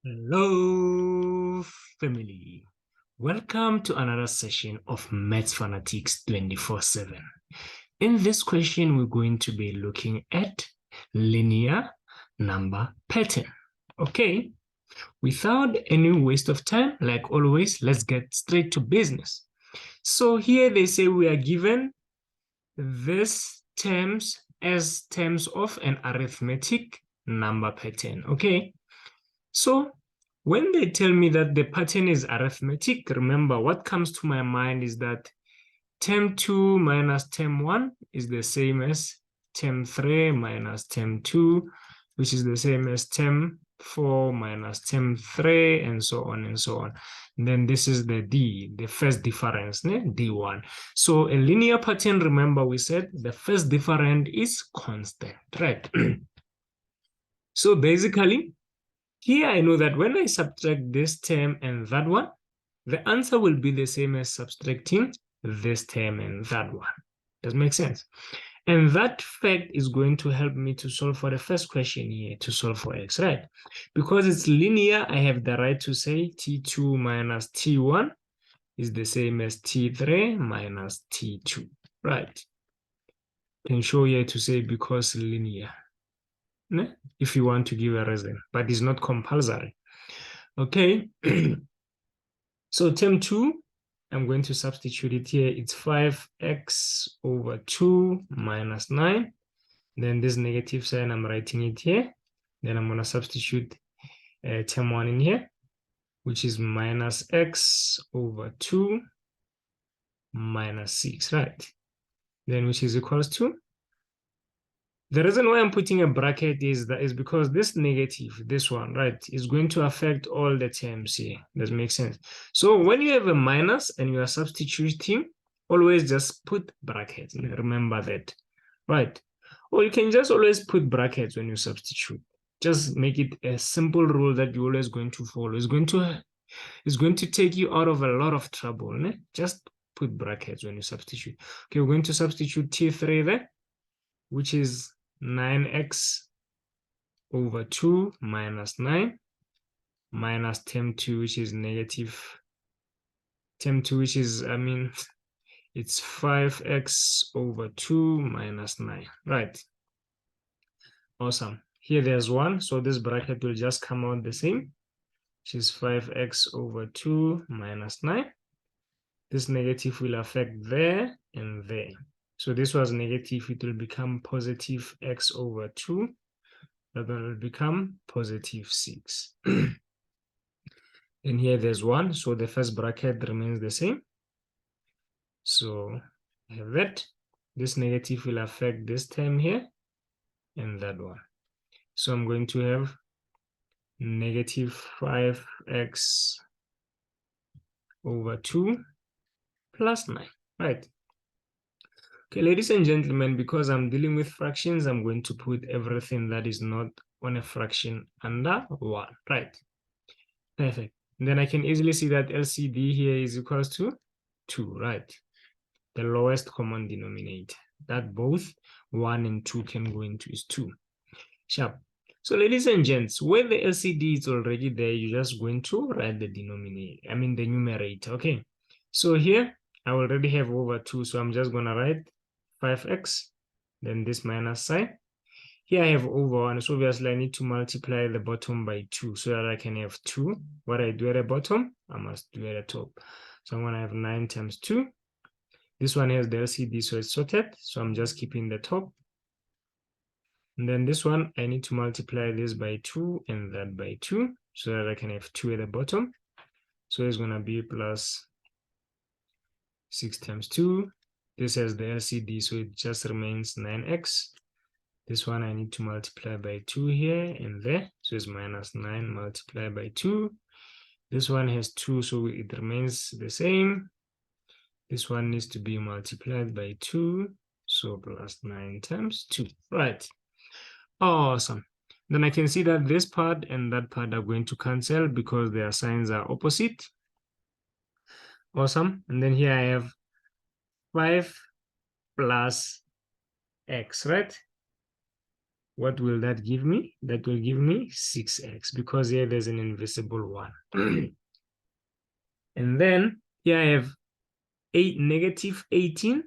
Hello, family. Welcome to another session of Maths Fanatics 24/7. In this question, we're going to be looking at linear number pattern. Okay, without any waste of time, like always, let's get straight to business. So here they say we are given these terms as terms of an arithmetic number pattern. Okay, so when they tell me that the pattern is arithmetic, remember what comes to my mind is that term 2 minus term 1 is the same as term 3 minus term 2, which is the same as term 4 minus term 3, and so on and so on. And then this is the D, the first difference, D1. So a linear pattern, remember we said the first difference is constant, right? So basically, here I know that when I subtract this term and that one, the answer will be the same as subtracting this term and that one. Does make sense? And that fact is going to help me to solve for the first question here, to solve for x, right? Because it's linear, I have the right to say t2 minus t1 is the same as t3 minus t2, right? Can show here to say because linear, if you want to give a reason, but it's not compulsory. Okay. So term 2, I'm going to substitute it here. It's 5x over 2 minus 9. Then this negative sign, I'm writing it here. Then I'm going to substitute term 1 in here, which is minus x over 2 minus 6, right? Then which is equals to, the reason why I'm putting a bracket is because this negative, this one, right, is going to affect all the terms here. Does make sense? So when you have a minus and you are substituting, always just put brackets. Remember that, right? Or you can just always put brackets when you substitute. Just make it a simple rule that you're always going to follow. It's going to take you out of a lot of trouble. Just put brackets when you substitute. Okay, we're going to substitute T3 there, which is 9x over 2 minus 9 minus term 2, which is negative term 2, which is, it's 5x over 2 minus 9, right? Awesome. Here there's 1, so this bracket will just come out the same, which is 5x over 2 minus 9. This negative will affect there and there. So this was negative, it will become positive x over 2. That will become positive 6. And here there's 1, so the first bracket remains the same. So I have that. This negative will affect this term here and that one. So I'm going to have negative 5x over 2 plus 9, right? Okay, ladies and gentlemen, because I'm dealing with fractions, I'm going to put everything that is not on a fraction under 1, right? Perfect. And then I can easily see that LCD here is equals to 2, right? The lowest common denominator that both 1 and 2 can go into is 2. Sharp. So ladies and gents, when the LCD is already there, you're just going to write the denominator, the numerator, okay? So here, I already have over 2, so I'm just going to write 5x, then this minus sign. Here I have over 1, so obviously I need to multiply the bottom by 2 so that I can have 2. What I do at the bottom, I must do at the top. So I'm going to have 9 times 2. This one has the LCD, so it's sorted. So I'm just keeping the top. And then this one, I need to multiply this by 2 and that by 2 so that I can have 2 at the bottom. So it's going to be plus 6 times 2. This has the LCD, so it just remains 9x. This one I need to multiply by 2 here and there. So it's minus 9 multiplied by 2. This one has 2, so it remains the same. This one needs to be multiplied by 2. So plus 9 times 2. Right. Awesome. Then I can see that this part and that part are going to cancel because their signs are opposite. Awesome. And then here I have 5 plus x, right? what will that give me? That will give me 6x, because here there's an invisible 1. And then here I have negative 18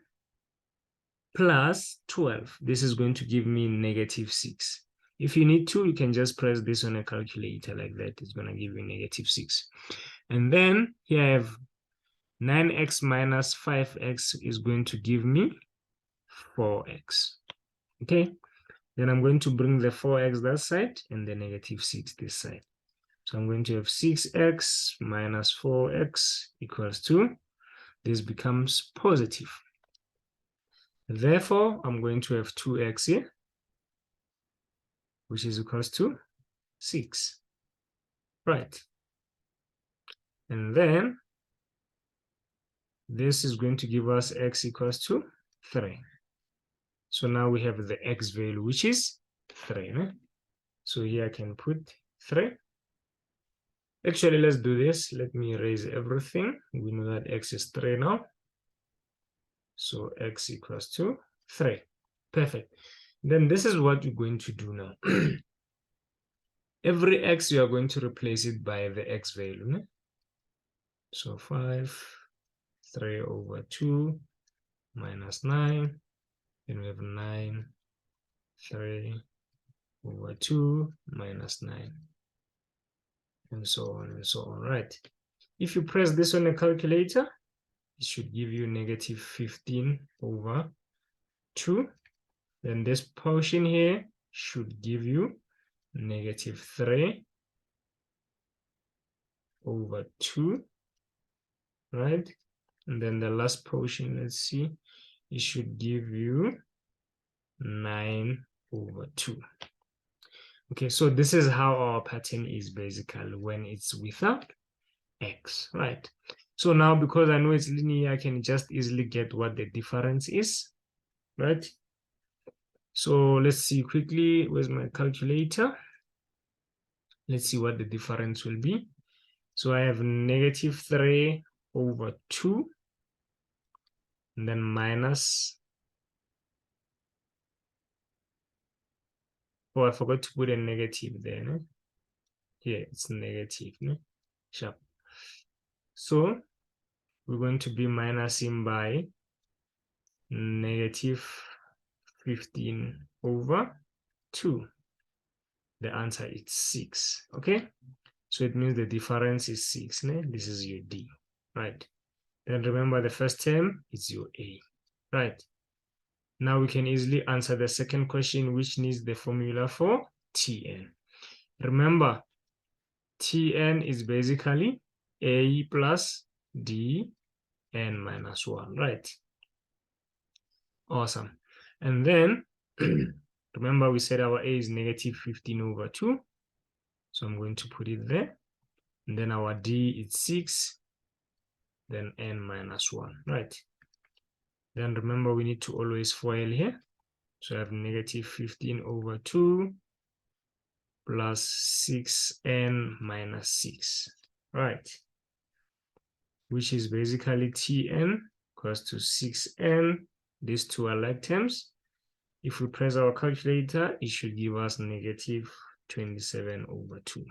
plus 12. This is going to give me negative 6. If you need to, you can just press this on a calculator like that. It's going to give you negative 6. And then here I have 9x minus 5x is going to give me 4x. Okay, then I'm going to bring the 4x that side and the negative 6 this side. So I'm going to have 6x minus 4x equals 2. This becomes positive. Therefore, I'm going to have 2x here, which is equals to 6. Right. And then this is going to give us x equals to 3. So now we have the x value, which is 3. Né? So here I can put 3. Actually, let's do this. Let me erase everything. We know that x is 3 now. So x equals to 3. Perfect. Then this is what you're going to do now. Every x, you are going to replace it by the x value. Né? So 5, 3 over 2 minus 9. Then we have 9, 3 over 2 minus 9. And so on and so on, right? If you press this on a calculator, it should give you negative 15 over 2. Then this portion here should give you negative 3 over 2, right? And then the last portion, let's see, it should give you 9 over 2. Okay, so this is how our pattern is basically when it's without x, right? So now, because I know it's linear, I can just easily get what the difference is, right? So let's see quickly, where's my calculator? Let's see what the difference will be. So I have negative 3 over 2, and then minus, oh, I forgot to put a negative there. No? Here, it's negative. No? Sharp. So we're going to be minusing by negative 15 over 2. The answer is 6. Okay, so it means the difference is 6. Ne? This is your D, right? Then remember the first term is your A, right? Now we can easily answer the second question, which needs the formula for Tn. Remember, Tn is basically A plus D n minus 1, right? Awesome. And then remember we said our A is negative 15 over 2. So I'm going to put it there. And then our D is 6. Then n minus 1, right? Then remember we need to always FOIL here. So I have negative 15 over 2 plus 6n minus 6, right? Which is basically Tn equals to 6n. These two are like terms. If we press our calculator, it should give us negative 27 over 2.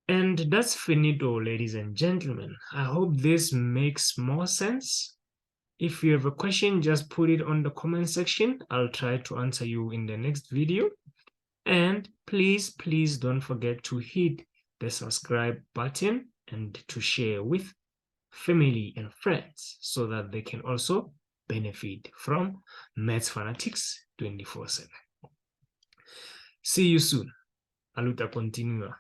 And that's finito, ladies and gentlemen. I hope this makes more sense. If you have a question, just put it on the comment section. I'll try to answer you in the next video. And please don't forget to hit the subscribe button and to share with family and friends so that they can also benefit from Maths Fanatics 24/7. See you soon. A luta continua.